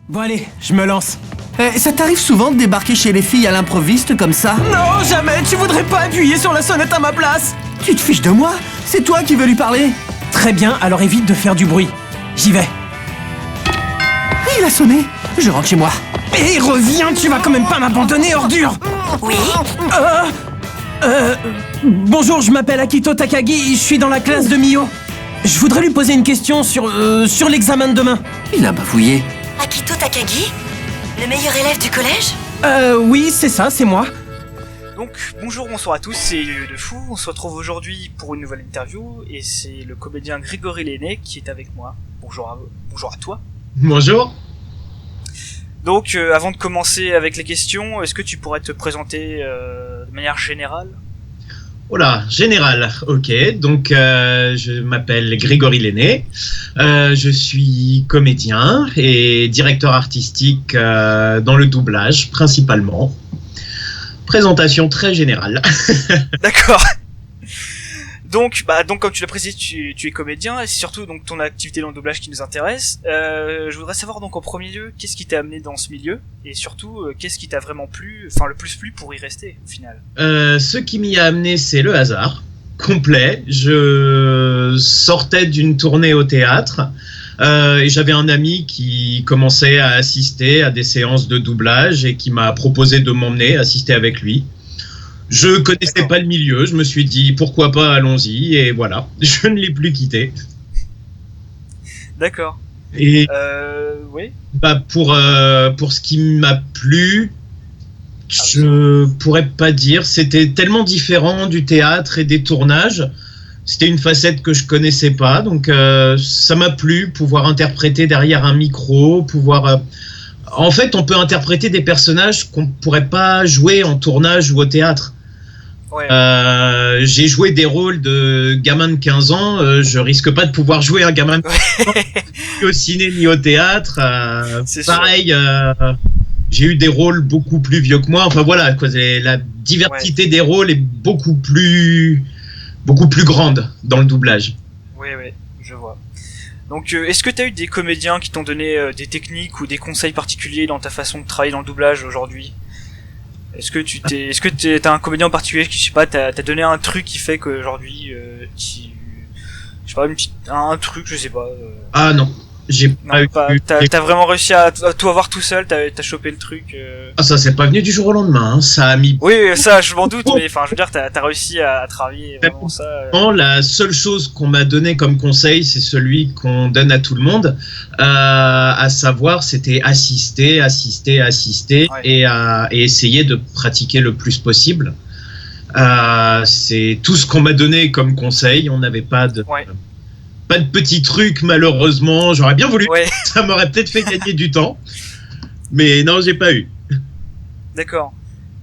Bon allez, je me lance. Ça t'arrive souvent de débarquer chez les filles à l'improviste comme ça? Non, jamais. Tu voudrais pas appuyer sur la sonnette à ma place? Tu te fiches de moi? C'est toi qui veux lui parler. Très bien, alors évite de faire du bruit. J'y vais. Il a sonné. Je rentre chez moi. Hé, reviens, tu vas quand même pas m'abandonner, ordure. Oui? Bonjour, je m'appelle Akito Takagi, je suis dans la classe de Mio. Je voudrais lui poser une question sur l'examen de demain. Il a bafouillé. Akito Takagi? Le meilleur élève du collège? Oui, c'est ça, c'est moi. Donc bonjour, bonsoir à tous, c'est de Fou. On se retrouve aujourd'hui pour une nouvelle interview et c'est le comédien Grégory Lenné qui est avec moi. Bonjour à toi. Bonjour. Donc avant de commencer avec les questions, est-ce que tu pourrais te présenter de manière générale? Oh là, général, ok. Donc je m'appelle Grégory Lenné. Je suis comédien et directeur artistique dans le doublage principalement. Présentation très générale. D'accord. Donc comme tu l'as précisé, tu es comédien et c'est surtout donc ton activité dans le doublage qui nous intéresse. Je voudrais savoir donc en premier lieu qu'est-ce qui t'a amené dans ce milieu et surtout qu'est-ce qui t'a vraiment plu, enfin le plus plu pour y rester au final. Ce qui m'y a amené, c'est le hasard complet. Je sortais d'une tournée au théâtre et j'avais un ami qui commençait à assister à des séances de doublage et qui m'a proposé de m'emmener assister avec lui. Je connaissais pas le milieu, je me suis dit pourquoi pas, allons-y, et voilà, je ne l'ai plus quitté. D'accord. Et oui. pour ce qui m'a plu, je pourrais pas dire, c'était tellement différent du théâtre et des tournages, c'était une facette que je connaissais pas, donc ça m'a plu, pouvoir interpréter derrière un micro, pouvoir... En fait, on peut interpréter des personnages qu'on pourrait pas jouer en tournage ou au théâtre. Ouais. J'ai joué des rôles de gamin de 15 ans, je risque pas de pouvoir jouer un gamin de 15 ans ni au ciné ni au théâtre. Pareil, j'ai eu des rôles beaucoup plus vieux que moi. Enfin voilà, quoi, la diversité des rôles est beaucoup plus grande dans le doublage. Oui, je vois. Donc, est-ce que tu as eu des comédiens qui t'ont donné des techniques ou des conseils particuliers dans ta façon de travailler dans le doublage aujourd'hui? Est-ce que t'as un comédien en particulier qui, je sais pas, t'as donné un truc qui fait qu'aujourd'hui, je sais pas, un truc, je sais pas. Ah non, j'ai pas eu. T'as vraiment réussi à tout avoir tout seul, t'as chopé le truc. Ah ça c'est pas venu du jour au lendemain, hein. Ça a mis. Oui, ça je m'en doute, mais enfin je veux dire t'as réussi à travailler vraiment ça. La seule chose qu'on m'a donné comme conseil, c'est celui qu'on donne à tout le monde, à savoir c'était assister Ouais. et essayer de pratiquer le plus possible. C'est tout ce qu'on m'a donné comme conseil. On n'avait pas de petits trucs malheureusement. J'aurais bien voulu. Ouais. Ça m'aurait peut-être fait gagner du temps, mais non, j'ai pas eu. D'accord.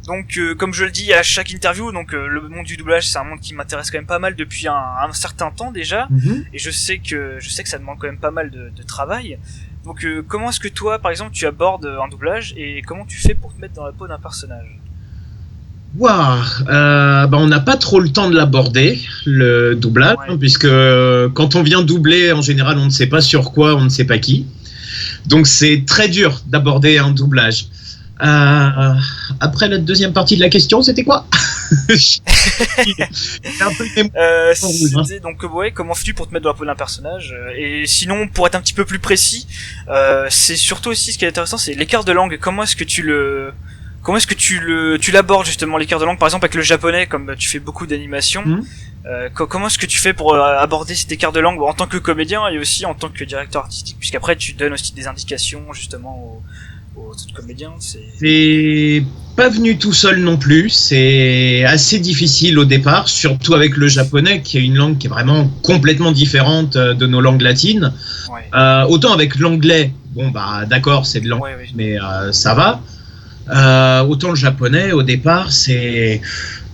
Donc, comme je le dis à chaque interview, donc le monde du doublage, c'est un monde qui m'intéresse quand même pas mal depuis un certain temps déjà, et je sais que ça demande quand même pas mal de travail. Donc, comment est-ce que toi, par exemple, tu abordes un doublage et comment tu fais pour te mettre dans la peau d'un personnage? On n'a pas trop le temps de l'aborder, le doublage, puisque quand on vient doubler, en général, on ne sait pas sur quoi, on ne sait pas qui. Donc, c'est très dur d'aborder un doublage. Après la deuxième partie de la question, c'était quoi? C'était donc comment fais-tu pour te mettre dans la peau d'un personnage? Et sinon, pour être un petit peu plus précis, c'est surtout aussi ce qui est intéressant, c'est l'écart de langue. Comment est-ce que tu l'abordes justement l'écart de langue, par exemple avec le japonais, comme tu fais beaucoup d'animation. Comment est-ce que tu fais pour aborder cet écart de langue en tant que comédien et aussi en tant que directeur artistique, puisqu'après tu donnes aussi des indications justement aux autres comédiens. C'est pas venu tout seul non plus, c'est assez difficile au départ, surtout avec le japonais qui est une langue qui est vraiment complètement différente de nos langues latines. Autant avec l'anglais, d'accord, c'est de l'anglais, mais ça va. Autant le japonais au départ,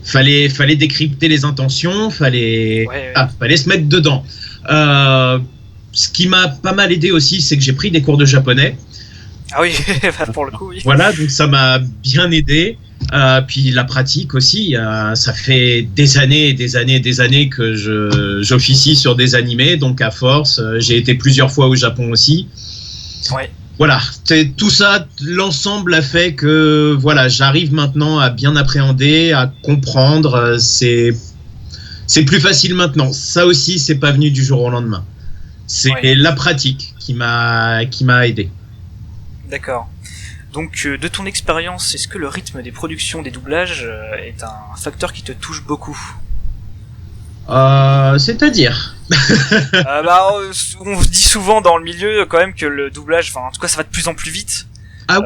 fallait décrypter les intentions, fallait se mettre dedans. Ce qui m'a pas mal aidé aussi, c'est que j'ai pris des cours de japonais. Ah oui, pour le coup, oui. Voilà, donc ça m'a bien aidé. Puis la pratique aussi, ça fait des années que j'officie sur des animés, donc à force, j'ai été plusieurs fois au Japon aussi. voilà, tout ça, l'ensemble a fait que voilà, j'arrive maintenant à bien appréhender, à comprendre. C'est plus facile maintenant. Ça aussi, c'est pas venu du jour au lendemain. C'est la pratique qui m'a aidé. D'accord. Donc, de ton expérience, est-ce que le rythme des productions des doublages est un facteur qui te touche beaucoup? C'est-à-dire on se dit souvent dans le milieu quand même que le doublage, enfin en tout cas ça va de plus en plus vite. Ah oui,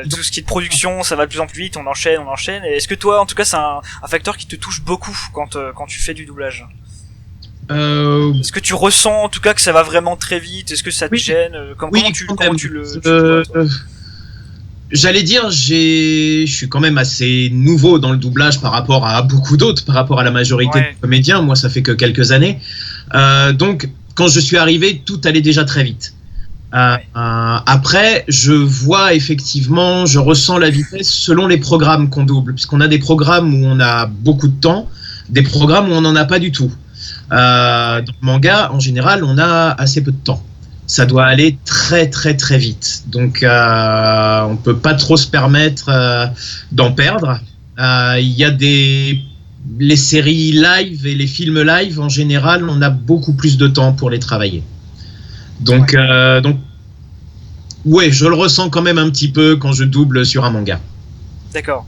tout ce qui est de production, ça va de plus en plus vite, on enchaîne. Et est-ce que toi, en tout cas, c'est un facteur qui te touche beaucoup quand tu fais du doublage? Est-ce que tu ressens en tout cas que ça va vraiment très vite? Est-ce que ça te gêne? Comment tu le vois, toi? J'allais dire, je suis quand même assez nouveau dans le doublage par rapport à beaucoup d'autres, par rapport à la majorité des comédiens. Moi, ça fait que quelques années. Donc, quand je suis arrivé, tout allait déjà très vite. Après, je vois effectivement, je ressens la vitesse selon les programmes qu'on double, puisqu'on a des programmes où on a beaucoup de temps, des programmes où on n'en a pas du tout. Dans le manga, en général, on a assez peu de temps. Ça doit aller très très très vite. Donc on peut pas trop se permettre d'en perdre. Il y a les séries live et les films live, en général, on a beaucoup plus de temps pour les travailler. Donc ouais, je le ressens quand même un petit peu quand je double sur un manga. D'accord.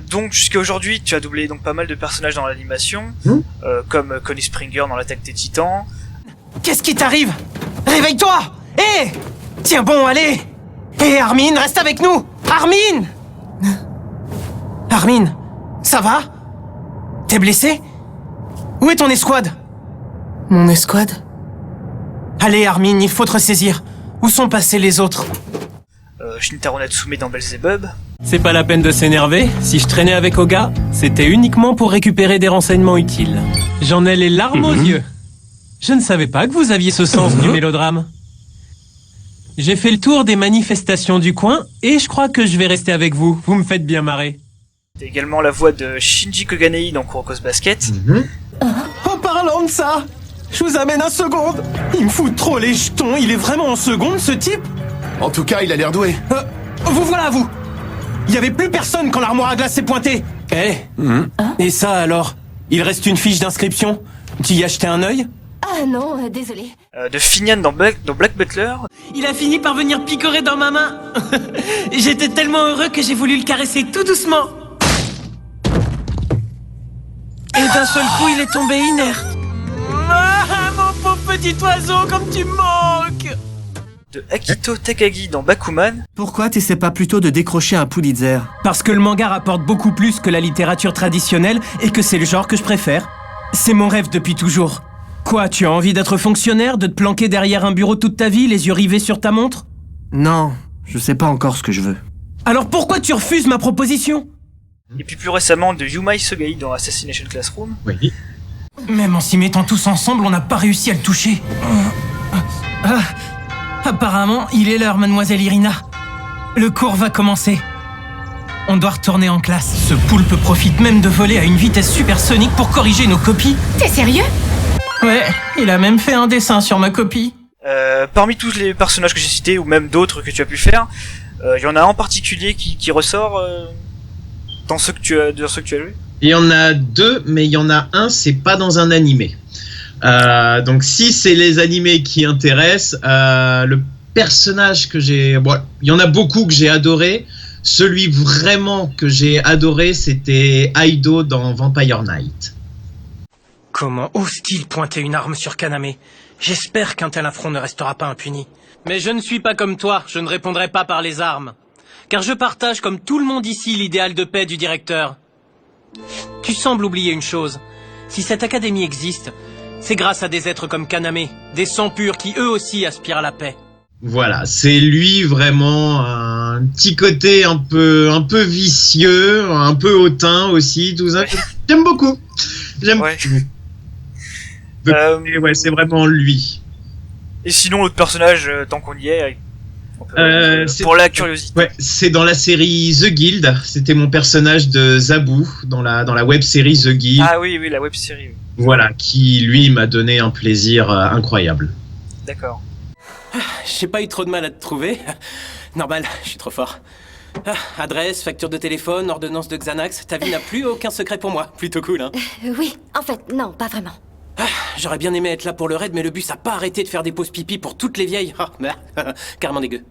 Donc jusqu'à aujourd'hui, tu as doublé donc pas mal de personnages dans l'animation, comme Connie Springer dans l'Attaque des Titans. Qu'est-ce qui t'arrive? Réveille-toi! Hé! Tiens bon, allez! Hé, Armin, reste avec nous! Armin! Armin, ça va? T'es blessé? Où est ton escouade? Mon escouade? Allez, Armin, il faut te ressaisir. Où sont passés les autres? Shintaro Natsume dans Belzebub. C'est pas la peine de s'énerver. Si je traînais avec Oga, c'était uniquement pour récupérer des renseignements utiles. J'en ai les larmes aux yeux. Je ne savais pas que vous aviez ce sens du mélodrame. J'ai fait le tour des manifestations du coin et je crois que je vais rester avec vous. Vous me faites bien marrer. T'as également la voix de Shinji Koganei dans Kuroko's Basket. En parlant de ça, je vous amène un second. Il me fout trop les jetons. Il est vraiment en seconde, ce type? En tout cas, il a l'air doué. Vous voilà, vous. Il y avait plus personne quand l'armoire à glace s'est pointée. Et ça alors? Il reste une fiche d'inscription. Tu y as jeté un œil? Ah non, désolé. De Finian dans Black Butler. Il a fini par venir picorer dans ma main. J'étais tellement heureux que j'ai voulu le caresser tout doucement. Et d'un seul coup, il est tombé inerte. Ah, mon pauvre petit oiseau, comme tu me manques. De Akito Takagi dans Bakuman. Pourquoi t'essaies pas plutôt de décrocher un Pulitzer? Parce que le manga rapporte beaucoup plus que la littérature traditionnelle et que c'est le genre que je préfère. C'est mon rêve depuis toujours. Quoi, tu as envie d'être fonctionnaire, de te planquer derrière un bureau toute ta vie, les yeux rivés sur ta montre? Non, je sais pas encore ce que je veux. Alors pourquoi tu refuses ma proposition? Et puis plus récemment de Yumai Sogai dans Assassination Classroom. Oui. Même en s'y mettant tous ensemble, on n'a pas réussi à le toucher. Apparemment, il est l'heure, mademoiselle Irina. Le cours va commencer. On doit retourner en classe. Ce poulpe profite même de voler à une vitesse supersonique pour corriger nos copies. T'es sérieux? Ouais, il a même fait un dessin sur ma copie. Parmi tous les personnages que j'ai cités, ou même d'autres que tu as pu faire, il y en a un en particulier qui ressort dans ceux que tu as vu? Il y en a deux, mais il y en a un, c'est pas dans un animé. Donc si c'est les animés qui intéressent, le personnage que j'ai... Bon, il y en a beaucoup que j'ai adoré. Celui vraiment que j'ai adoré, c'était Aido dans Vampire Knight. Comment ose-t-il pointer une arme sur Kaname? J'espère qu'un tel affront ne restera pas impuni. Mais je ne suis pas comme toi, je ne répondrai pas par les armes. Car je partage comme tout le monde ici l'idéal de paix du directeur. Tu sembles oublier une chose. Si cette académie existe, c'est grâce à des êtres comme Kaname, des sangs purs qui eux aussi aspirent à la paix. Voilà, c'est lui vraiment, un petit côté un peu vicieux, un peu hautain aussi, tout ça. Ouais. J'aime beaucoup. Beaucoup. Ouais, c'est vraiment lui. Et sinon, l'autre personnage, tant qu'on y est, pour la curiosité. Ouais, c'est dans la série The Guild. C'était mon personnage de Zabu dans la web série The Guild. Ah oui, la web série. Oui. Voilà, qui lui m'a donné un plaisir incroyable. D'accord. J'ai pas eu trop de mal à te trouver. Normal, je suis trop fort. Adresse, facture de téléphone, ordonnance de Xanax. Ta vie n'a plus aucun secret pour moi. Plutôt cool, hein? Oui, en fait, non, pas vraiment. J'aurais bien aimé être là pour le raid, mais le bus a pas arrêté de faire des pauses pipi pour toutes les vieilles. Carrément dégueu.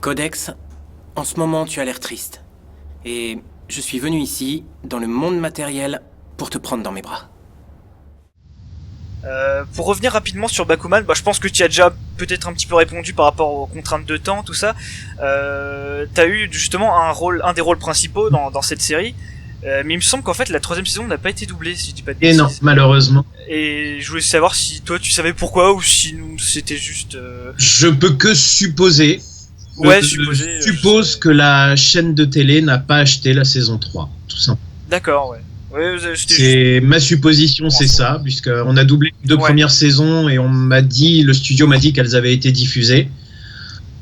Codex, en ce moment, tu as l'air triste. Et je suis venu ici, dans le monde matériel, pour te prendre dans mes bras. Pour revenir rapidement sur Bakuman, je pense que tu as déjà peut-être un petit peu répondu par rapport aux contraintes de temps, tout ça. T'as eu justement un des rôles principaux dans cette série, mais il me semble qu'en fait la 3e saison n'a pas été doublée, si je dis pas de bêtises. Et non, malheureusement. Et je voulais savoir si toi tu savais pourquoi ou si c'était juste. Je peux que supposer. Ouais, je suppose que la chaîne de télé n'a pas acheté la saison 3, tout simplement. D'accord, ouais. Ouais, c'est ma supposition, c'est ça, puisqu'on a doublé les 2 premières saisons et le studio m'a dit qu'elles avaient été diffusées.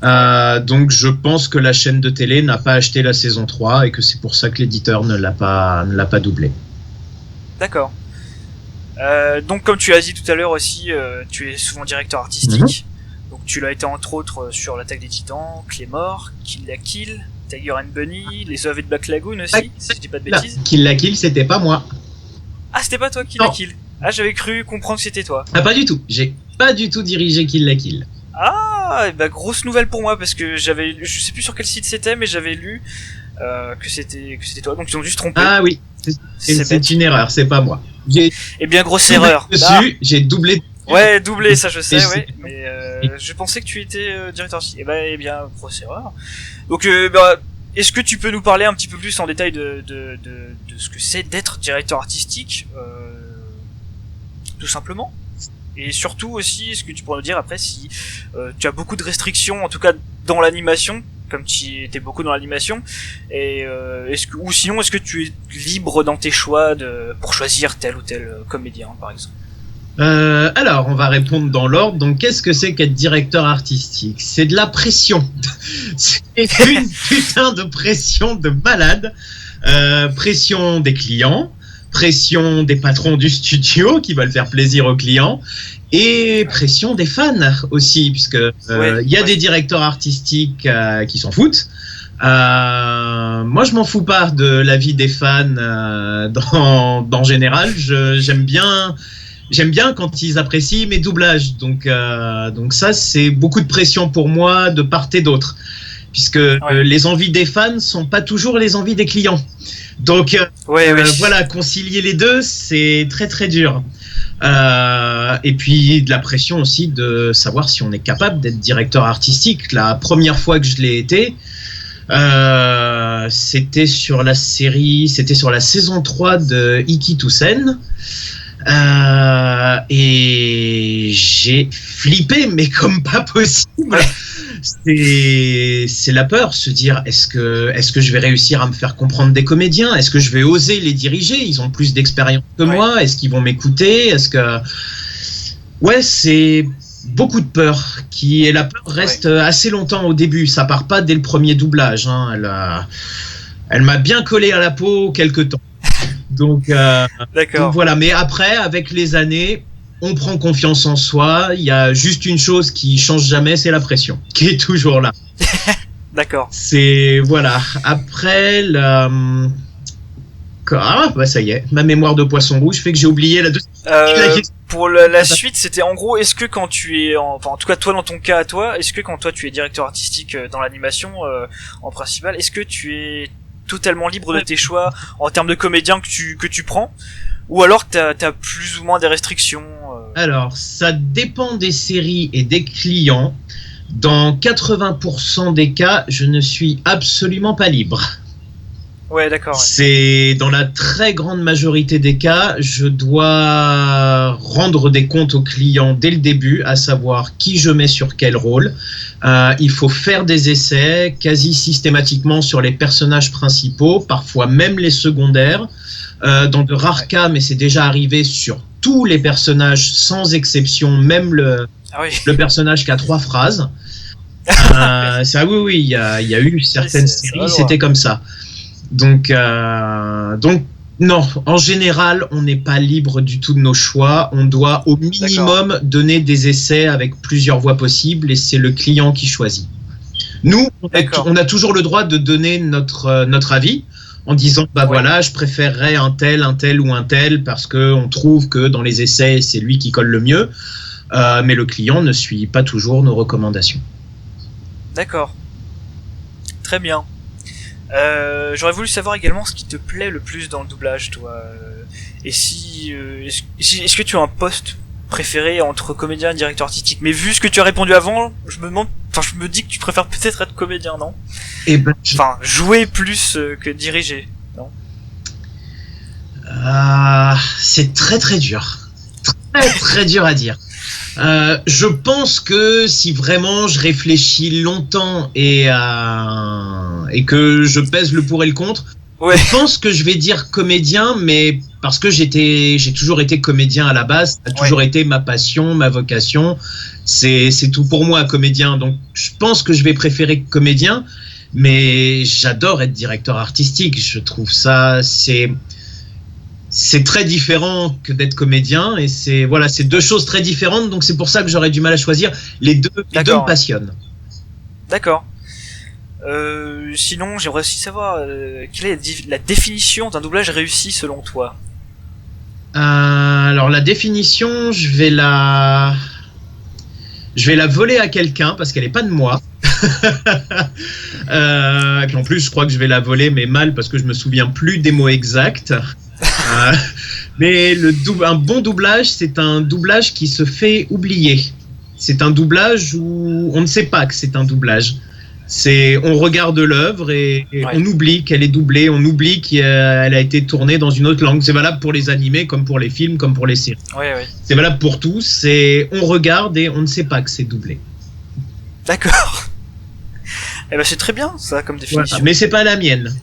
Donc je pense que la chaîne de télé n'a pas acheté la saison 3 et que c'est pour ça que l'éditeur ne l'a pas doublé. D'accord. Donc comme tu as dit tout à l'heure aussi, tu es souvent directeur artistique. Donc tu l'as été entre autres sur l'Attaque des Titans, Claymore, Kill la Kill, Tiger and Bunny, les OAV de Black Lagoon aussi, si je dis pas de bêtises. Kill la Kill, c'était pas moi. Ah, c'était pas toi Kill la Kill. Ah, j'avais cru comprendre que c'était toi. Ah, pas du tout. J'ai pas du tout dirigé Kill la Kill. Ah, grosse nouvelle pour moi parce que je sais plus sur quel site c'était, mais j'avais lu que c'était toi. Donc ils ont dû se tromper. Ah oui, c'est une erreur, c'est pas moi. Eh bien, grosse erreur. Dessus, j'ai doublé. Ouais, doublé, ça je sais, ouais. Mais je pensais que tu étais directeur artistique. Eh bien, grosse erreur. Donc, est-ce que tu peux nous parler un petit peu plus en détail de ce que c'est d'être directeur artistique, tout simplement? Et surtout aussi, est-ce que tu pourrais nous dire après si tu as beaucoup de restrictions, en tout cas dans l'animation, comme tu étais beaucoup dans l'animation, et ou sinon est-ce que tu es libre dans tes choix pour choisir tel ou tel comédien, par exemple? Alors, on va répondre dans l'ordre. Donc, qu'est-ce que c'est qu'être directeur artistique? C'est de la pression. C'est une putain de pression de malade. Pression des clients, pression des patrons du studio qui veulent faire plaisir aux clients, et pression des fans aussi, puisque y a des directeurs artistiques qui s'en foutent. Moi, je m'en fous pas de l'avis des fans dans général. J'aime bien quand ils apprécient mes doublages, donc ça c'est beaucoup de pression pour moi de part et d'autre, puisque les envies des fans sont pas toujours les envies des clients. Donc voilà, concilier les deux c'est très très dur. Et puis de la pression aussi de savoir si on est capable d'être directeur artistique. La première fois que je l'ai été, c'était sur la saison 3 de Iki Toussaint. Et j'ai flippé, mais comme pas possible. C'est la peur, se dire est-ce que je vais réussir à me faire comprendre des comédiens? Est-ce que je vais oser les diriger? Ils ont plus d'expérience que moi. Est-ce qu'ils vont m'écouter? Ouais, c'est beaucoup de peur. Et la peur reste assez longtemps au début. Ça part pas dès le premier doublage. Hein. Elle m'a bien collé à la peau quelque temps. Donc voilà, mais après, avec les années, on prend confiance en soi. Il y a juste une chose qui change jamais, c'est la pression, qui est toujours là. D'accord. C'est voilà. Après, ça y est, ma mémoire de poisson rouge fait que j'ai oublié la deuxième. Pour la suite, c'était en gros, est-ce que quand tu es, en tout cas toi dans ton cas à toi, est-ce que quand toi tu es directeur artistique dans l'animation en principal, est-ce que tu es totalement libre de tes choix en termes de comédiens que tu prends, ou alors t'as plus ou moins des restrictions? Alors, ça dépend des séries et des clients. Dans 80% des cas, je ne suis absolument pas libre. Ouais, d'accord. Ouais. C'est dans la très grande majorité des cas, je dois rendre des comptes aux clients dès le début, à savoir qui je mets sur quel rôle. Il faut faire des essais quasi systématiquement sur les personnages principaux, parfois même les secondaires. Dans de rares cas, mais c'est déjà arrivé sur tous les personnages sans exception, même le personnage qui a 3 phrases. Il y a eu certaines séries, c'était comme ça. Donc Non, en général, on n'est pas libre du tout de nos choix. On doit au minimum donner des essais avec plusieurs voix possibles et c'est le client qui choisit. Nous, on a toujours le droit de donner notre avis en disant voilà, je préférerais un tel ou un tel parce qu'on trouve que dans les essais, c'est lui qui colle le mieux. Mais le client ne suit pas toujours nos recommandations. D'accord. Très bien. J'aurais voulu savoir également ce qui te plaît le plus dans le doublage, toi. Et est-ce que tu as un poste préféré entre comédien et directeur artistique? Mais vu ce que tu as répondu avant, je me dis que tu préfères peut-être être comédien, non? Enfin, jouer plus que diriger, non? C'est très très dur. Très très dur à dire. Je pense que si vraiment je réfléchis longtemps et que je pèse le pour et le contre, je pense que je vais dire comédien, mais parce que j'ai toujours été comédien à la base, ça a toujours été ma passion, ma vocation, c'est tout pour moi, comédien. Donc je pense que je vais préférer comédien, mais j'adore être directeur artistique. Je trouve ça, c'est très différent que d'être comédien et c'est deux choses très différentes, donc c'est pour ça que j'aurais du mal à choisir. Les deux me passionnent. D'accord. Sinon, j'aimerais aussi savoir quelle est la définition d'un doublage réussi selon toi. Alors la définition, je vais la voler à quelqu'un parce qu'elle est pas de moi. En plus, je crois que je vais la voler, mais mal parce que je me souviens plus des mots exacts. Mais un bon doublage, c'est un doublage qui se fait oublier. C'est un doublage où on ne sait pas que c'est un doublage. On regarde l'œuvre et on oublie qu'elle est doublée, on oublie qu'elle a été tournée dans une autre langue. C'est valable pour les animés, comme pour les films, comme pour les séries. C'est valable pour tous. On regarde et on ne sait pas que c'est doublé. D'accord. Eh ben c'est très bien ça comme définition. Voilà. Mais c'est pas la mienne.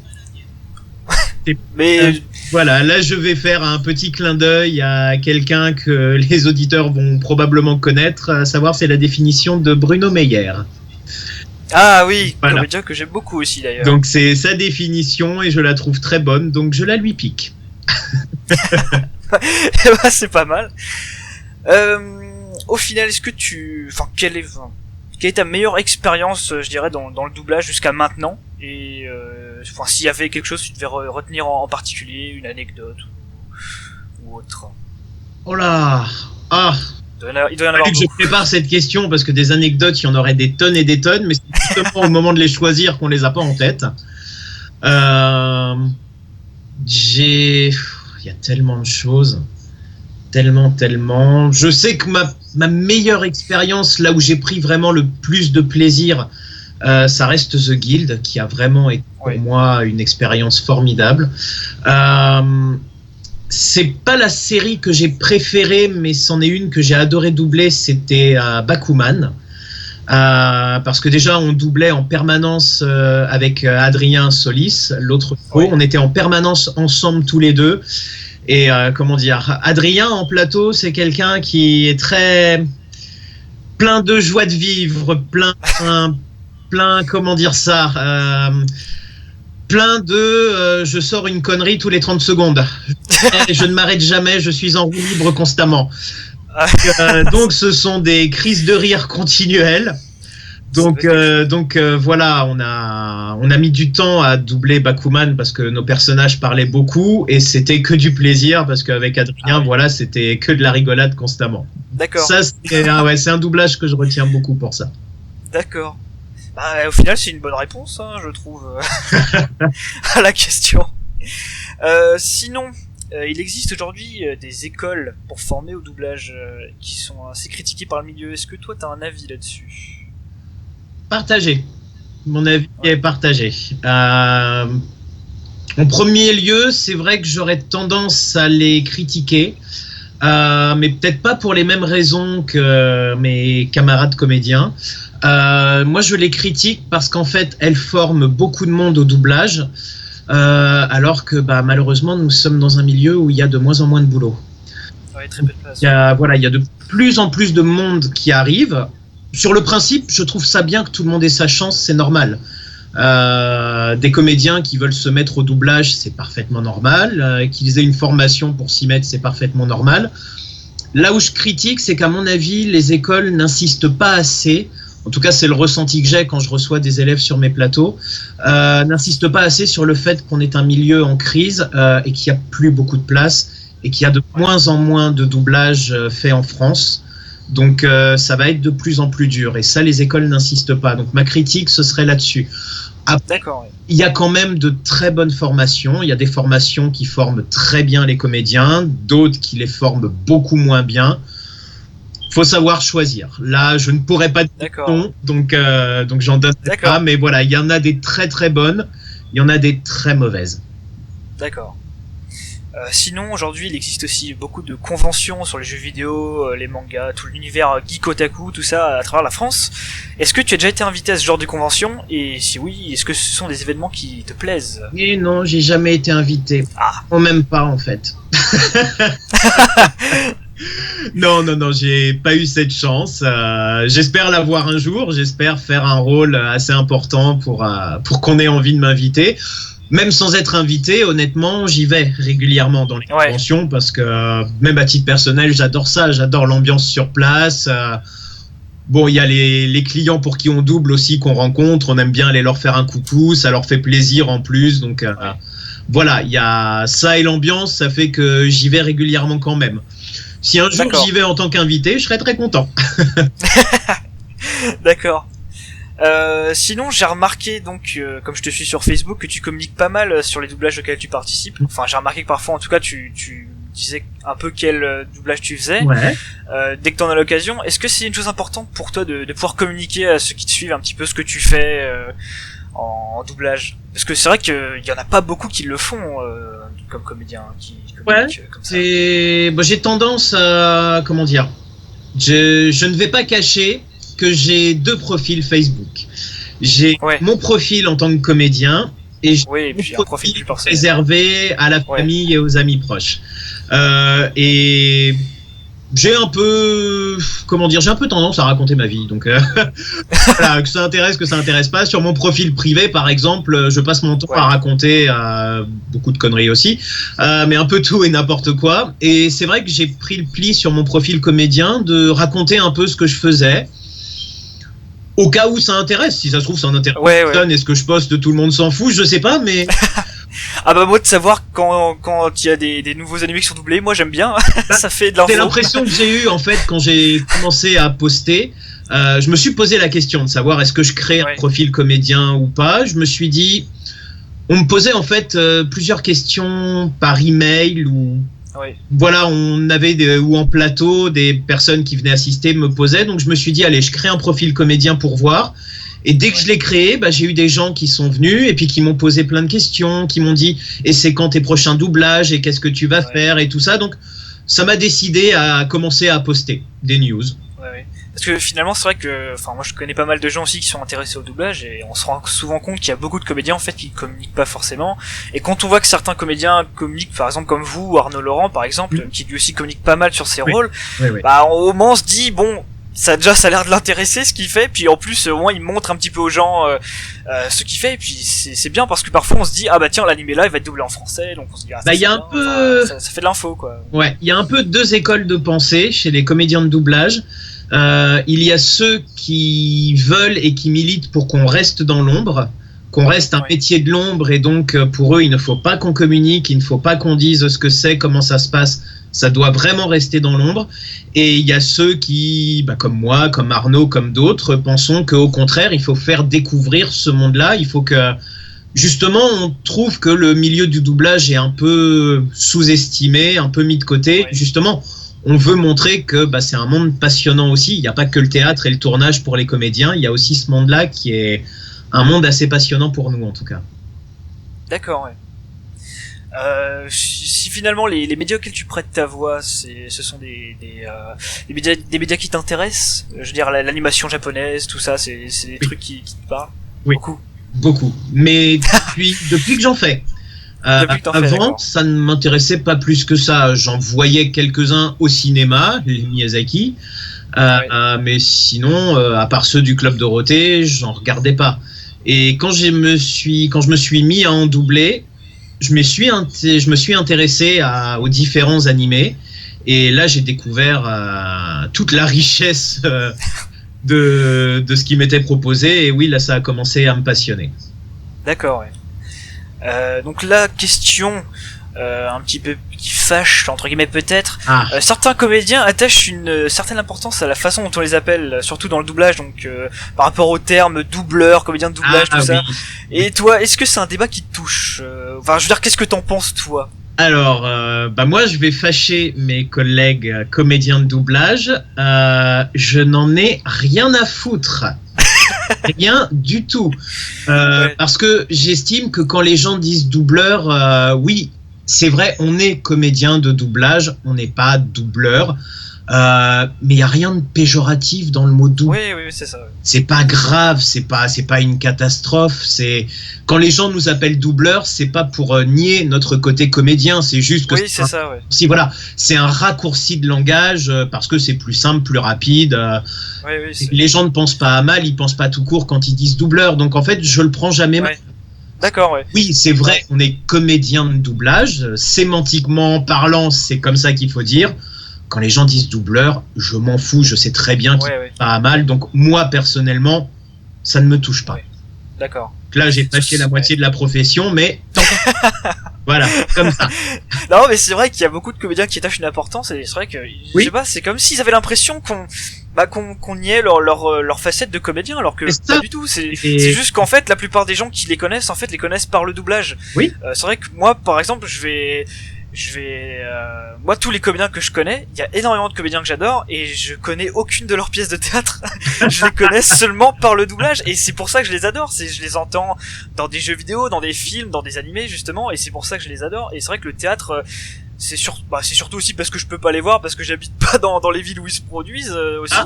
Mais voilà, là je vais faire un petit clin d'œil à quelqu'un que les auditeurs vont probablement connaître, à savoir c'est la définition de Bruno Meyer. Ah oui, comédien que j'aime beaucoup aussi d'ailleurs. Donc c'est sa définition et je la trouve très bonne, donc je la lui pique. C'est pas mal. Au final, quelle est ta meilleure expérience, je dirais, dans le doublage jusqu'à maintenant? Et s'il y avait quelque chose que tu devais retenir en particulier, une anecdote ou autre. Oh là, il doit y en avoir que je prépare cette question parce que des anecdotes, il y en aurait des tonnes et des tonnes, mais c'est justement au moment de les choisir qu'on les a pas en tête. Il y a tellement de choses, tellement. Je sais que ma meilleure expérience, là où j'ai pris vraiment le plus de plaisir, ça reste The Guild, qui a vraiment été pour moi une expérience formidable. C'est pas la série que j'ai préférée, mais c'en est une que j'ai adoré doubler, c'était Bakuman. Parce que déjà on doublait en permanence avec Adrien Solis, l'autre pro. On était en permanence ensemble tous les deux. Et Adrien en plateau, c'est quelqu'un qui est très plein de joie de vivre, plein plein de je sors une connerie tous les 30 secondes. Je ne m'arrête jamais, je suis en roue libre constamment. Donc ce sont des crises de rire continuelles. Donc voilà, on a mis du temps à doubler Bakuman parce que nos personnages parlaient beaucoup et c'était que du plaisir parce qu'avec Adrien, c'était que de la rigolade constamment. D'accord. Ça, c'est un doublage que je retiens beaucoup pour ça. D'accord. Au final, c'est une bonne réponse, hein, je trouve, à la question. Sinon, il existe aujourd'hui des écoles pour former au doublage qui sont assez critiquées par le milieu. Est-ce que toi, tu as un avis là-dessus? Partagé. Mon avis est partagé. En premier lieu, c'est vrai que j'aurais tendance à les critiquer, mais peut-être pas pour les mêmes raisons que mes camarades comédiens. Moi, je les critique parce qu'en fait, elles forment beaucoup de monde au doublage, alors que malheureusement, nous sommes dans un milieu où il y a de moins en moins de boulot. Très peu de place. Il y a de plus en plus de monde qui arrive. Sur le principe, je trouve ça bien que tout le monde ait sa chance, c'est normal. Des comédiens qui veulent se mettre au doublage, c'est parfaitement normal. Qu'ils aient une formation pour s'y mettre, c'est parfaitement normal. Là où je critique, c'est qu'à mon avis, les écoles n'insistent pas assez. En tout cas, c'est le ressenti que j'ai quand je reçois des élèves sur mes plateaux. N'insistent pas assez sur le fait qu'on est un milieu en crise et qu'il n'y a plus beaucoup de place et qu'il y a de moins en moins de doublages faits en France. Donc, ça va être de plus en plus dur. Et ça, les écoles n'insistent pas. Donc, ma critique, ce serait là-dessus. Après, il y a quand même de très bonnes formations. Il y a des formations qui forment très bien les comédiens, d'autres qui les forment beaucoup moins bien. Faut savoir choisir. Là, je ne pourrais pas dire non, donc j'en donne pas. Mais voilà, il y en a des très très bonnes, il y en a des très mauvaises. D'accord. Sinon, aujourd'hui, il existe aussi beaucoup de conventions sur les jeux vidéo, les mangas, tout l'univers geek otaku, tout ça à travers la France. Est-ce que tu as déjà été invité à ce genre de convention? Et si oui, est-ce que ce sont des événements qui te plaisent? Et non, j'ai jamais été invité. Même pas en fait. Non, j'ai pas eu cette chance. J'espère l'avoir un jour. J'espère faire un rôle assez important pour qu'on ait envie de m'inviter. Même sans être invité, honnêtement, j'y vais régulièrement dans les conventions parce que même à titre personnel, j'adore ça. J'adore l'ambiance sur place. Bon, il y a les clients pour qui on double aussi qu'on rencontre. On aime bien aller leur faire un coucou. Ça leur fait plaisir en plus. Donc voilà, il y a ça et l'ambiance. Ça fait que j'y vais régulièrement quand même. Si un jour j'y vais en tant qu'invité, je serais très content. D'accord. Sinon, j'ai remarqué donc, comme je te suis sur Facebook, que tu communiques pas mal sur les doublages auxquels tu participes. Enfin, j'ai remarqué que parfois, en tout cas, tu disais un peu quel doublage tu faisais. Dès que t'en as l'occasion, est-ce que c'est une chose importante pour toi de pouvoir communiquer à ceux qui te suivent un petit peu ce que tu fais en doublage? Parce que c'est vrai qu'il y en a pas beaucoup qui le font comme comédien, qui communiquent comme ça. J'ai tendance à... Comment dire, je ne vais pas cacher que j'ai deux profils Facebook. J'ai mon profil en tant que comédien et j'ai mon profil réservé à la famille et aux amis proches. Et j'ai un peu, j'ai un peu tendance à raconter ma vie. Donc voilà, que ça intéresse, que ça intéresse pas. Sur mon profil privé, par exemple, je passe mon temps à raconter beaucoup de conneries aussi, mais un peu tout et n'importe quoi. Et c'est vrai que j'ai pris le pli sur mon profil comédien de raconter un peu ce que je faisais. Au cas où ça intéresse, si ça se trouve ça en intéresse personne, est-ce que je poste, tout le monde s'en fout, je sais pas, mais... Ah bah moi de savoir quand il y a des nouveaux animés qui sont doublés, moi j'aime bien, ça fait de l'info. C'est l'impression que j'ai eue en fait quand j'ai commencé à poster, je me suis posé la question de savoir est-ce que je crée un profil comédien ou pas. Je me suis dit, on me posait en fait plusieurs questions par email ou... Voilà, on avait ou en plateau, des personnes qui venaient assister me posaient, donc je me suis dit allez, je crée un profil comédien pour voir. Et dès que je l'ai créé, j'ai eu des gens qui sont venus et puis qui m'ont posé plein de questions, qui m'ont dit et c'est quand tes prochains doublages et qu'est-ce que tu vas faire et tout ça. Donc ça m'a décidé à commencer à poster des news. Parce que finalement c'est vrai que, moi je connais pas mal de gens aussi qui sont intéressés au doublage et on se rend souvent compte qu'il y a beaucoup de comédiens en fait qui communiquent pas forcément. Et quand on voit que certains comédiens communiquent, par exemple comme vous, Arnaud Laurent par exemple, qui lui aussi communique pas mal sur ses rôles, au moins on se dit bon, ça a l'air de l'intéresser ce qu'il fait, puis en plus au moins il montre un petit peu aux gens ce qu'il fait, et puis c'est bien parce que parfois on se dit ah bah tiens l'animé là il va être doublé en français, donc on se dit il y a un peu ça fait de l'info quoi. Il y a un peu deux écoles de pensée chez les comédiens de doublage. Il y a ceux qui veulent et qui militent pour qu'on reste dans l'ombre, qu'on reste un métier de l'ombre, et donc pour eux il ne faut pas qu'on communique, il ne faut pas qu'on dise ce que c'est, comment ça se passe, ça doit vraiment rester dans l'ombre. Et il y a ceux qui, comme moi, comme Arnaud, comme d'autres, pensons qu'au contraire il faut faire découvrir ce monde-là, il faut que justement on trouve que le milieu du doublage est un peu sous-estimé, un peu mis de côté, justement. On veut montrer que c'est un monde passionnant aussi. Il n'y a pas que le théâtre et le tournage pour les comédiens. Il y a aussi ce monde-là qui est un monde assez passionnant pour nous, en tout cas. D'accord, si finalement les médias auxquels tu prêtes ta voix, ce sont des médias qui t'intéressent, je veux dire l'animation japonaise, tout ça, c'est des trucs qui te parlent. Beaucoup. Mais depuis que j'en fais. Avant, ça ne m'intéressait pas plus que ça. J'en voyais quelques-uns au cinéma, les Miyazaki, mais sinon, à part ceux du Club Dorothée, j'en regardais pas. Et quand je me suis mis à en doubler, je me suis intéressé aux différents animés. Et là, j'ai découvert toute la richesse de ce qui m'était proposé. Et oui, là, ça a commencé à me passionner. D'accord, ouais. Donc la question un petit peu qui fâche, entre guillemets peut-être, certains comédiens attachent une certaine importance à la façon dont on les appelle, surtout dans le doublage, donc par rapport au terme doubleur, comédien de doublage, tout ça. Oui. Et toi, est-ce que c'est un débat qui te touche? Enfin, je veux dire, qu'est-ce que t'en penses, toi? Alors, moi, je vais fâcher mes collègues comédiens de doublage. Je n'en ai rien à foutre. Rien du tout. Ouais. Parce que j'estime que quand les gens disent doubleur, oui, c'est vrai, on est comédien de doublage, on n'est pas doubleur. Mais il n'y a rien de péjoratif dans le mot double. Oui, c'est ça. Ouais. C'est pas grave, c'est pas une catastrophe. C'est quand les gens nous appellent doubleurs, c'est pas pour nier notre côté comédien, c'est juste que c'est ça. Ouais. Si voilà, c'est un raccourci de langage parce que c'est plus simple, plus rapide. Les gens ne pensent pas à mal, ils pensent pas tout court quand ils disent doubleur. Donc en fait, je le prends jamais mal. D'accord, ouais. Oui, c'est vrai, on est comédien de doublage. Sémantiquement parlant, c'est comme ça qu'il faut dire. Quand les gens disent doubleur, je m'en fous, je sais très bien qu'ils ne pas à mal. Donc moi, personnellement, ça ne me touche pas. Ouais. D'accord. Là, j'ai fâché la moitié de la profession, mais voilà, comme ça. Non, mais c'est vrai qu'il y a beaucoup de comédiens qui attachent une importance, et c'est vrai que, je sais pas, c'est comme s'ils avaient l'impression qu'on niait leur facette de comédien, alors que pas du tout. C'est juste qu'en fait, la plupart des gens qui les connaissent, en fait, les connaissent par le doublage. Oui. C'est vrai que moi, par exemple, moi, tous les comédiens que je connais, il y a énormément de comédiens que j'adore, et je connais aucune de leurs pièces de théâtre. Je les connais seulement par le doublage, et c'est pour ça que je les adore. Je les entends dans des jeux vidéo, dans des films, dans des animés, justement, et c'est pour ça que je les adore. Et c'est vrai que le théâtre, c'est surtout aussi parce que je peux pas les voir, parce que j'habite pas dans les villes où ils se produisent aussi.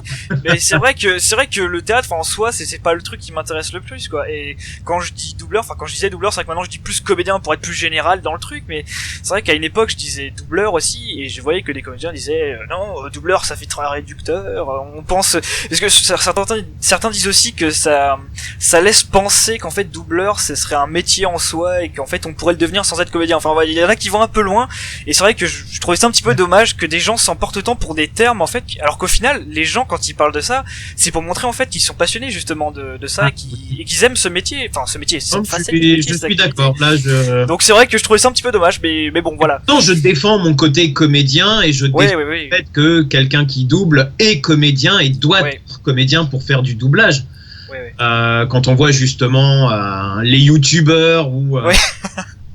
Mais c'est vrai que le théâtre, en soi, c'est pas le truc qui m'intéresse le plus, quoi. Et quand je dis doubleur, quand je disais doubleur, c'est vrai que maintenant je dis plus comédien pour être plus général dans le truc, mais c'est vrai qu'à une époque je disais doubleur aussi, et je voyais que des comédiens disaient non, doubleur ça fait très réducteur. On pense, parce que certains disent aussi que ça laisse penser qu'en fait doubleur ce serait un métier en soi, et qu'en fait on pourrait le devenir sans être comédien. Enfin, il y en a qui vont un peu loin, et c'est vrai que je trouvais ça un petit peu dommage que des gens s'emportent autant pour des termes, en fait, alors qu'au final, les gens, quand ils parlent de ça, c'est pour montrer, en fait, qu'ils sont passionnés, justement, de ça, et qu'ils aiment ce métier, cette facette. Je suis d'accord, là, Donc c'est vrai que je trouvais ça un petit peu dommage, mais bon, voilà. Non, je défends mon côté comédien, et je défends le fait que quelqu'un qui double est comédien, et doit être comédien pour faire du doublage. Quand on voit, justement, les youtubeurs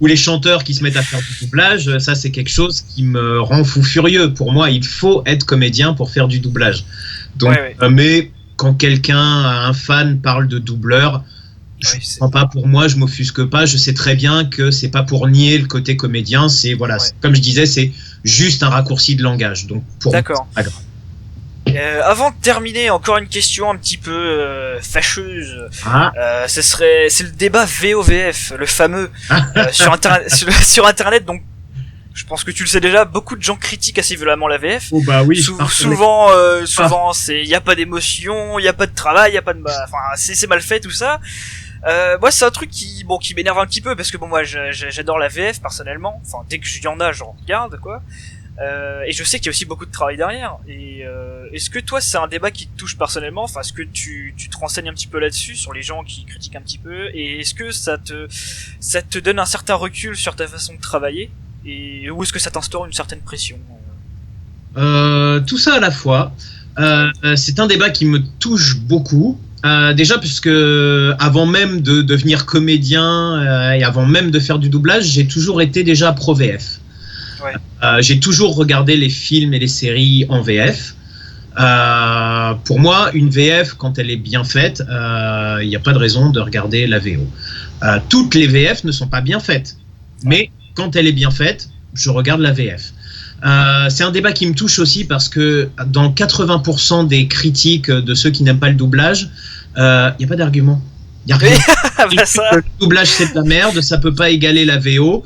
ou les chanteurs qui se mettent à faire du doublage, ça c'est quelque chose qui me rend fou furieux. Pour moi, il faut être comédien pour faire du doublage. Donc, mais quand un fan parle de doubleur, je ne prends pas pour moi, je m'offusque pas. Je sais très bien que c'est pas pour nier le côté comédien. C'est comme je disais, c'est juste un raccourci de langage. Donc pour moi, c'est pas grave. Avant de terminer, encore une question un petit peu fâcheuse. C'est le débat VOVF, le fameux sur internet. Donc, je pense que tu le sais déjà, beaucoup de gens critiquent assez violemment la VF. Oh bah oui. Souvent, il y a pas d'émotion, il y a pas de travail, il y a pas de, c'est mal fait tout ça. Moi, c'est un truc qui m'énerve un petit peu, parce que moi, j'adore la VF personnellement. Enfin, dès que y en a, j'en regarde, quoi. Et je sais qu'il y a aussi beaucoup de travail derrière. Et est-ce que toi, c'est un débat qui te touche personnellement? Enfin, est-ce que tu te renseignes un petit peu là-dessus, sur les gens qui critiquent un petit peu? Et est-ce que ça te donne un certain recul sur ta façon de travailler? Ou est-ce que ça t'instaure une certaine pression? Tout ça à la fois. C'est un débat qui me touche beaucoup. Déjà, puisque avant même de devenir comédien et avant même de faire du doublage, j'ai toujours été déjà pro VF. J'ai toujours regardé les films et les séries en VF. Pour moi, une VF, quand elle est bien faite, il n'y a pas de raison de regarder la VO. Toutes les VF ne sont pas bien faites, mais quand elle est bien faite, je regarde la VF. C'est un débat qui me touche aussi parce que dans 80% des critiques de ceux qui n'aiment pas le doublage, il n'y a pas d'argument. Il y a rien. Le doublage, c'est de la merde, ça peut pas égaler la VO.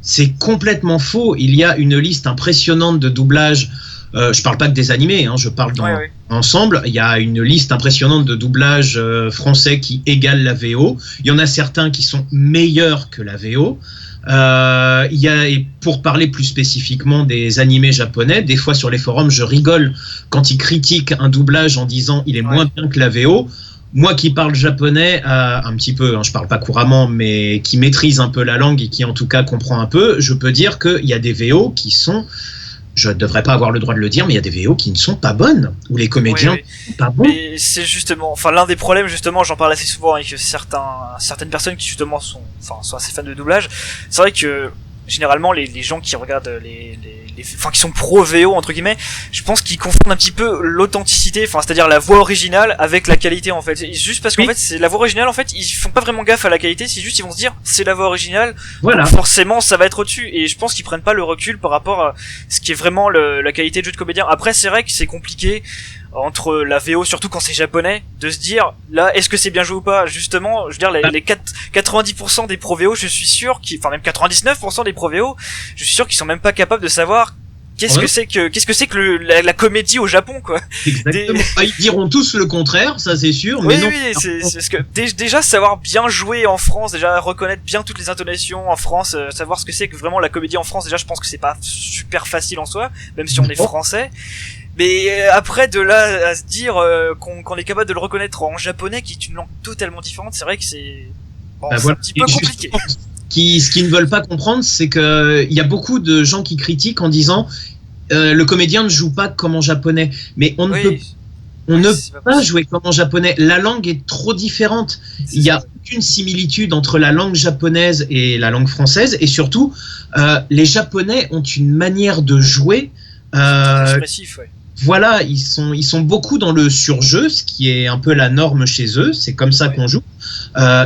C'est complètement faux. Il y a une liste impressionnante de doublages Je parle pas que des animés, je parle dans Ouais. ensemble. Il y a une liste impressionnante de doublages français qui égalent la VO. Il y en a certains qui sont meilleurs que la VO. Et pour parler plus spécifiquement des animés japonais, des fois sur les forums, je rigole quand ils critiquent un doublage en disant il est moins bien que la VO. Moi qui parle japonais un petit peu, je parle pas couramment, mais qui maîtrise un peu la langue et qui en tout cas comprend un peu, je peux dire qu'il y a des VO qui sont, je devrais pas avoir le droit de le dire, mais il y a des VO qui ne sont pas bonnes, où les comédiens ne sont pas bons. Et c'est justement, l'un des problèmes justement, j'en parle assez souvent avec certaines personnes qui justement sont assez fans de doublage. C'est vrai que généralement les gens qui regardent qui sont pro VO entre guillemets, je pense qu'ils confondent un petit peu l'authenticité, c'est-à-dire la voix originale avec la qualité en fait. Juste parce qu'en fait c'est la voix originale, en fait ils font pas vraiment gaffe à la qualité, c'est juste ils vont se dire c'est la voix originale, voilà. Donc forcément ça va être au-dessus. Et je pense qu'ils prennent pas le recul par rapport à ce qui est vraiment la qualité de jeu de comédien. Après c'est vrai que c'est compliqué entre la VO, surtout quand c'est japonais, de se dire là est-ce que c'est bien joué ou pas. Justement, je veux dire les 90% des pro VO, je suis sûr même 99% des pro VO, je suis sûr qu'ils sont même pas capables de savoir qu'est-ce que c'est que la comédie au Japon, quoi. Exactement. Ils diront tous le contraire, ça c'est sûr, mais non. Oui, c'est ce que déjà savoir bien jouer en France, déjà reconnaître bien toutes les intonations en France, savoir ce que c'est que vraiment la comédie en France, déjà je pense que c'est pas super facile en soi, même si on est français. Mais après de là à se dire qu'on est capable de le reconnaître en japonais, qui est une langue totalement différente, c'est vrai que c'est c'est un petit peu compliqué. Ce qu'ils ne veulent pas comprendre, c'est que il y a beaucoup de gens qui critiquent en disant le comédien ne joue pas comme en japonais, mais on ne peut pas jouer comme en japonais. La langue est trop différente. Il n'y a aucune similitude entre la langue japonaise et la langue française, et surtout les Japonais ont une manière de jouer. Expressif, ouais. Voilà, ils sont beaucoup dans le surjeu, ce qui est un peu la norme chez eux. C'est comme ça qu'on joue.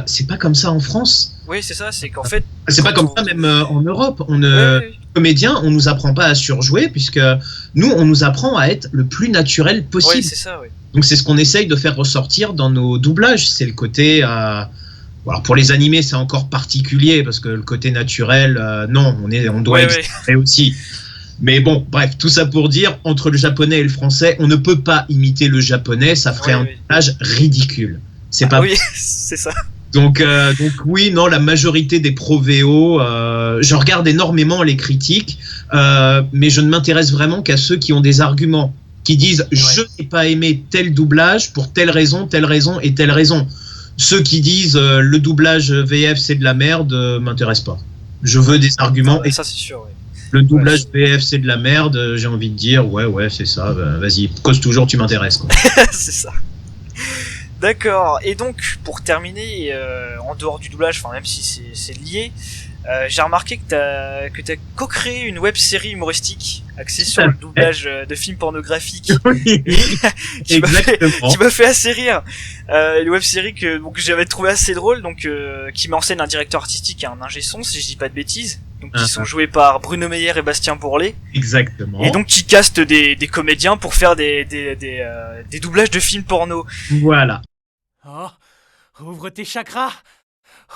C'est pas comme ça en France. Oui, c'est ça. C'est qu'en fait, c'est pas comme ça même en Europe. Comédiens, on nous apprend pas à surjouer, puisque nous, on nous apprend à être le plus naturel possible. Oui, c'est ça. Oui. Donc c'est ce qu'on essaye de faire ressortir dans nos doublages. C'est le côté. Alors pour les animés, c'est encore particulier parce que le côté naturel, non, on doit exagérer aussi. Mais bon, bref, tout ça pour dire, entre le japonais et le français, on ne peut pas imiter le japonais, ça ferait un doublage ridicule. C'est pas. Oui, c'est ça. Donc oui, non, la majorité des pro VO, je regarde énormément les critiques, mais je ne m'intéresse vraiment qu'à ceux qui ont des arguments, qui disent je n'ai pas aimé tel doublage pour telle raison et telle raison. Ceux qui disent le doublage VF c'est de la merde, m'intéresse pas. Je veux des arguments. Et ça c'est sûr. Ouais. Le doublage VF c'est de la merde, j'ai envie de dire ouais c'est ça, vas-y, cause toujours, tu m'intéresses quoi. C'est ça. D'accord. Et donc pour terminer, en dehors du doublage, même si c'est lié, j'ai remarqué que t'as co-créé une web-série humoristique axée sur le doublage de films pornographiques. Oui, exactement. Qui m'a fait assez rire. Une web-série que j'avais trouvé assez drôle, qui met en scène un directeur artistique et un ingé son, si je dis pas de bêtises. Donc qui sont joués par Bruno Meyer et Bastien Bourlet. Exactement. Et donc qui castent des comédiens pour faire des doublages de films porno. Voilà. Oh, ouvre tes chakras.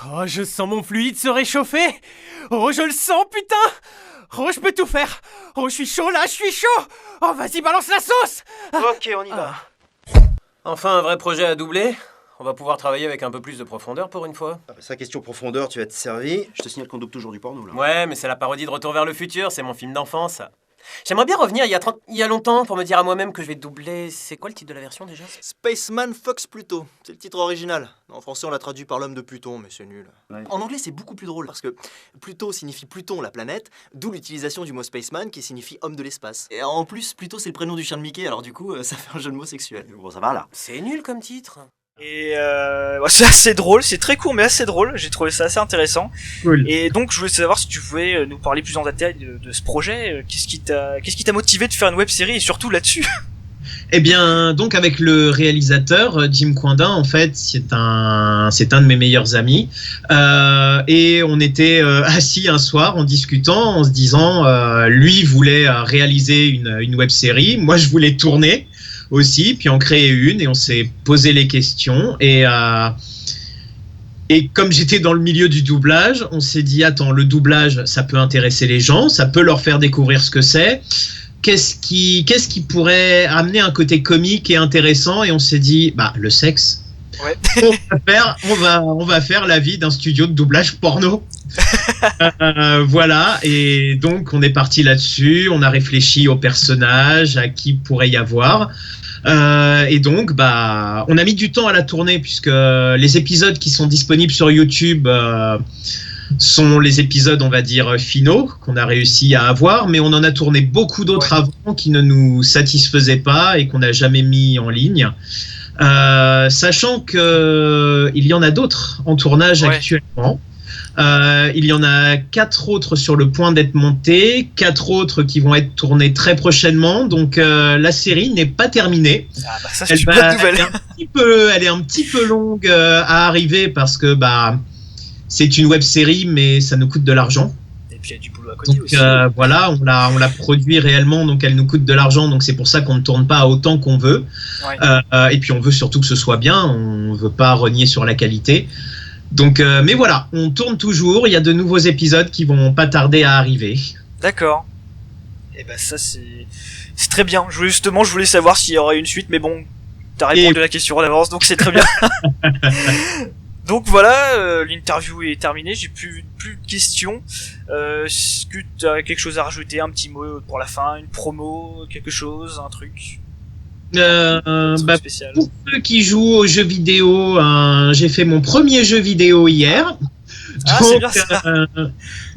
Oh, je sens mon fluide se réchauffer. Oh, je le sens, putain. Oh, je peux tout faire. Oh, je suis chaud là, je suis chaud. Oh, vas-y, balance la sauce. Ok, on y va. Enfin, un vrai projet à doubler. On va pouvoir travailler avec un peu plus de profondeur pour une fois. Ça, question profondeur, tu vas être servi. Je te signale qu'on double toujours du porno, là. Ouais, mais c'est la parodie de Retour vers le futur, c'est mon film d'enfance. J'aimerais bien revenir il y a longtemps pour me dire à moi-même que je vais doubler... C'est quoi le titre de la version déjà ? Spaceman Fox Pluto, c'est le titre original. En français, on l'a traduit par l'homme de Pluton, mais c'est nul. Ouais. En anglais, c'est beaucoup plus drôle parce que Pluto signifie Pluton, la planète, d'où l'utilisation du mot Spaceman qui signifie homme de l'espace. Et en plus, Pluto, c'est le prénom du chien de Mickey, alors du coup, ça fait un jeu de mots sexuel. Bon, ça va là. C'est nul comme titre. Et c'est assez drôle, c'est très court mais assez drôle, j'ai trouvé ça assez intéressant. Cool. Et donc je voulais savoir si tu pouvais nous parler plus en détail de ce projet, qu'est-ce qui t'a motivé de faire une web série et surtout là-dessus. Eh bien, donc avec le réalisateur Jim Coindin, en fait, c'est un de mes meilleurs amis, et on était assis un soir en discutant, en se disant, lui voulait réaliser une web série, moi je voulais tourner aussi, puis en créer une, et on s'est posé les questions, et comme j'étais dans le milieu du doublage, on s'est dit, attends, le doublage, ça peut intéresser les gens, ça peut leur faire découvrir ce que c'est. qu'est-ce qui pourrait amener un côté comique et intéressant, et on s'est dit, le sexe. Ouais. on va faire la vie d'un studio de doublage porno. Voilà, et donc on est parti là-dessus, on a réfléchi aux personnages, à qui pourrait y avoir. Et donc, on a mis du temps à la tourner, puisque les épisodes qui sont disponibles sur YouTube sont les épisodes, on va dire, finaux, qu'on a réussi à avoir, mais on en a tourné beaucoup d'autres avant qui ne nous satisfaisaient pas et qu'on n'a jamais mis en ligne. Sachant que il y en a d'autres en tournage actuellement. Il y en a 4 autres sur le point d'être montés, 4 autres qui vont être tournés très prochainement. Donc la série n'est pas terminée. Ça, c'est une bonne nouvelle. Elle est un petit peu longue à arriver parce que c'est une web série, mais ça nous coûte de l'argent. Et puis il y a du boulot à côté aussi. Voilà, on l'a produit réellement, donc elle nous coûte de l'argent. Donc c'est pour ça qu'on ne tourne pas autant qu'on veut. Et puis on veut surtout que ce soit bien. On veut pas renier sur la qualité. Donc, mais voilà, on tourne toujours. Il y a de nouveaux épisodes qui vont pas tarder à arriver. D'accord. Et ça c'est très bien. Je voulais savoir s'il y aurait une suite, mais bon, t'as répondu à la question en avance, donc c'est très bien. Donc voilà, l'interview est terminée. J'ai plus de questions. Est-ce que t'as quelque chose à rajouter, un petit mot pour la fin, une promo, quelque chose, un truc? Pour ceux qui jouent aux jeux vidéo, j'ai fait mon premier jeu vidéo hier. C'est bien ça.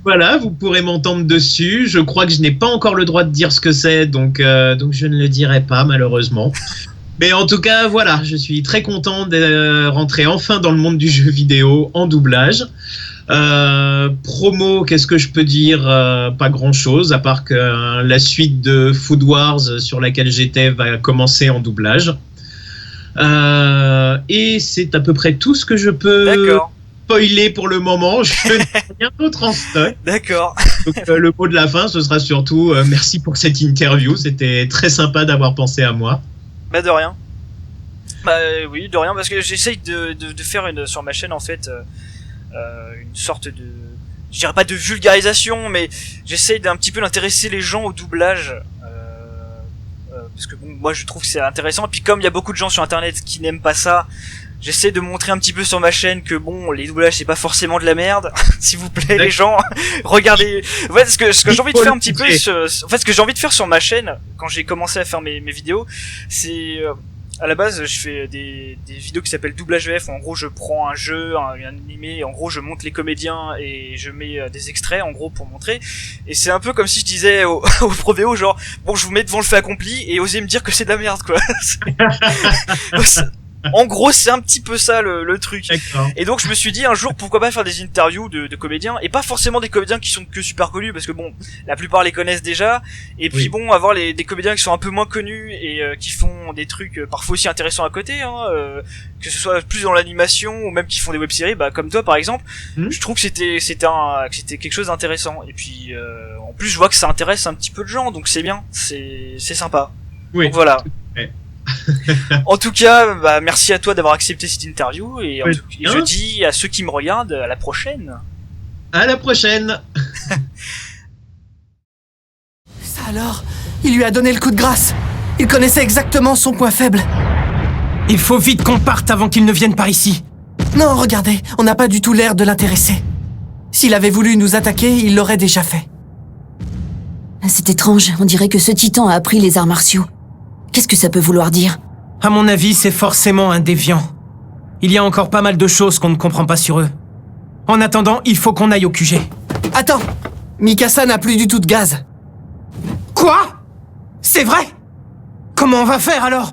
Voilà, vous pourrez m'entendre dessus. Je crois que je n'ai pas encore le droit de dire ce que c'est, donc je ne le dirai pas malheureusement. Mais en tout cas, voilà, je suis très content de rentrer enfin dans le monde du jeu vidéo en doublage. Promo, qu'est-ce que je peux dire? Pas grand-chose, à part que la suite de Food Wars sur laquelle j'étais va commencer en doublage. Et c'est à peu près tout ce que je peux spoiler pour le moment. Je n'ai rien d'autre en stock. D'accord. Donc le mot de la fin, ce sera surtout merci pour cette interview. C'était très sympa d'avoir pensé à moi. De rien. Oui, de rien, parce que j'essaye de faire sur ma chaîne en fait une sorte de, je dirais pas de vulgarisation, mais j'essaye d'un petit peu d'intéresser les gens au doublage, parce que moi je trouve que c'est intéressant. Et puis comme il y a beaucoup de gens sur internet qui n'aiment pas ça, j'essaie de montrer un petit peu sur ma chaîne que les doublages c'est pas forcément de la merde. S'il vous plaît les gens, regardez. En fait, ce que j'ai envie de faire un petit peu, ce que j'ai envie de faire sur ma chaîne quand j'ai commencé à faire mes vidéos, c'est à la base, je fais des vidéos qui s'appellent doublage VF, où en gros je prends un jeu, un animé, en gros je monte les comédiens et je mets des extraits en gros pour montrer. Et c'est un peu comme si je disais au pro VO genre je vous mets devant le fait accompli et osez me dire que c'est de la merde quoi. En gros, c'est un petit peu ça le truc. Et donc je me suis dit un jour pourquoi pas faire des interviews de comédiens, et pas forcément des comédiens qui sont que super connus, parce que la plupart les connaissent déjà, et puis avoir des comédiens qui sont un peu moins connus et qui font des trucs parfois aussi intéressants à côté, que ce soit plus dans l'animation ou même qui font des web-séries, comme toi par exemple. Je trouve que c'était quelque chose d'intéressant, et puis en plus je vois que ça intéresse un petit peu de gens, donc c'est bien, c'est sympa. Donc voilà. En tout cas, merci à toi d'avoir accepté cette interview, et je dis à ceux qui me regardent, à la prochaine. À la prochaine. Ça alors, il lui a donné le coup de grâce. Il connaissait exactement son point faible. Il faut vite qu'on parte avant qu'il ne vienne par ici. Non, regardez, on n'a pas du tout l'air de l'intéresser. S'il avait voulu nous attaquer, il l'aurait déjà fait. C'est étrange, on dirait que ce titan a appris les arts martiaux. Qu'est-ce que ça peut vouloir dire? À mon avis, c'est forcément un déviant. Il y a encore pas mal de choses qu'on ne comprend pas sur eux. En attendant, il faut qu'on aille au QG. Attends, Mikasa n'a plus du tout de gaz. Quoi? C'est vrai? Comment on va faire alors?